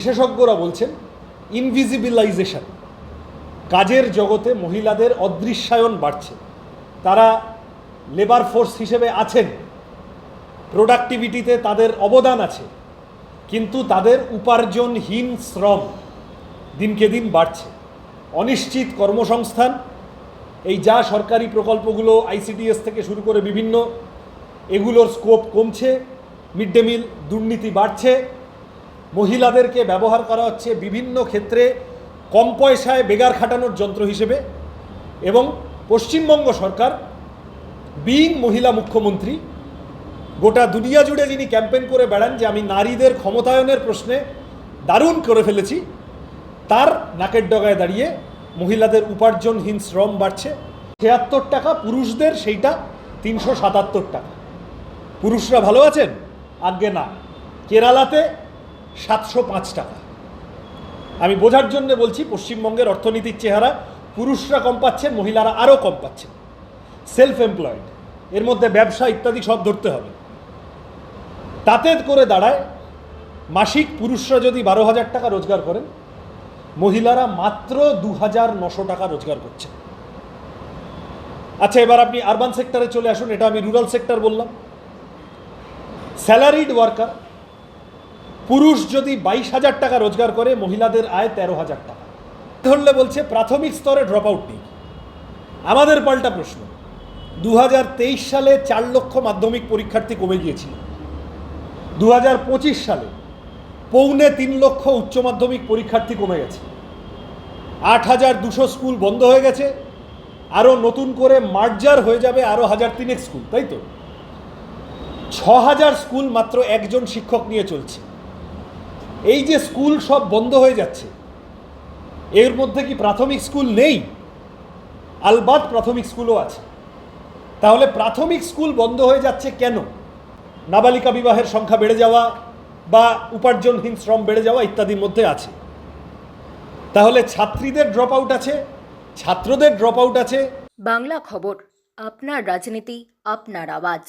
বিশেষজ্ঞরা বলছেন ইনভিজিবিলাইজেশন, কাজের জগতে মহিলাদের অদৃশ্যায়ন বাড়ছে। তারা লেবার ফোর্স হিসেবে আছেন, প্রোডাক্টিভিটিতে তাদের অবদান আছে, কিন্তু তাদের উপার্জনহীন শ্রম দিনকে দিন বাড়ছে। অনিশ্চিত কর্মসংস্থান, এই যা সরকারি প্রকল্পগুলো আইসিডিএস থেকে শুরু করে বিভিন্ন, এগুলোর স্কোপ কমছে, মিড ডে মিল দুর্নীতি বাড়ছে, মহিলাদেরকে ব্যবহার করা হচ্ছে বিভিন্ন ক্ষেত্রে কম পয়সায় বেগার খাটানোর যন্ত্র হিসেবে। এবং পশ্চিমবঙ্গ সরকার বিইং মহিলা মুখ্যমন্ত্রী গোটা দুনিয়া জুড়ে যিনি ক্যাম্পেইন করে বেড়ান যে আমি নারীদের ক্ষমতায়নের প্রশ্নে দারুণ করে ফেলেছি, তার নাকের ডগায় দাঁড়িয়ে মহিলাদের উপার্জনহীন শ্রম বাড়ছে। ৭৬ টাকা পুরুষদের, সেইটা ৩৭৭ টাকা। পুরুষরা ভালো আছেন? আজ্ঞে না। কেরালাতে ৭০৫ টাকা। আমি বোঝার জন্য বলছি, পশ্চিমবঙ্গের অর্থনীতির চেহারা, পুরুষরা কম পাচ্ছেন, মহিলারা আরও কম পাচ্ছেন। সেলফ এমপ্লয়েড, এর মধ্যে ব্যবসা ইত্যাদি সব ধরতে হবে। তাতে করে দাঁড়ায় মাসিক পুরুষরা যদি ১২,০০০ টাকা রোজগার করেন, মহিলারা মাত্র ২,৯০০ টাকা রোজগার করছেন। আচ্ছা, এবার আপনি আরবান সেক্টরে চলে আসুন, এটা আমি রুরাল সেক্টর বললাম। স্যালারিড ওয়ার্কার, পুরুষ যদি ২২,০০০ টাকা রোজগার করে, মহিলাদের আয় ১৩,০০০ টাকা। ধরলে বলছে প্রাথমিক স্তরে ড্রপ আউট নেই। আমাদের পাল্টা প্রশ্ন, ২০২৩ সালে ৪ লক্ষ মাধ্যমিক পরীক্ষার্থী কমে গিয়েছিল। ২০২৫ সালে ৩.৫ লক্ষ উচ্চ মাধ্যমিক পরীক্ষার্থী কমে গেছে। ৮,২০০ স্কুল বন্ধ হয়ে গেছে, আরও নতুন করে মার্জার হয়ে যাবে আরও ১,৩০০ স্কুল, তাই তো? ৬,০০০ স্কুল মাত্র একজন শিক্ষক নিয়ে চলছে। এই যে স্কুল সব বন্ধ হয়ে যাচ্ছে, এর মধ্যে কি প্রাথমিক স্কুল নেই? আলবাত প্রাথমিক স্কুলও আছে। তাহলে প্রাথমিক স্কুল বন্ধ হয়ে যাচ্ছে কেন? নাবালিকা বিবাহের সংখ্যা বেড়ে যাওয়া বা উপার্জনহীন শ্রম বেড়ে যাওয়া ইত্যাদির মধ্যে আছে। তাহলে ছাত্রীদের ড্রপ আউট আছে, ছাত্রদের ড্রপ আউট আছে। বাংলা খবর, আপনার রাজনীতি, আপনার আওয়াজ।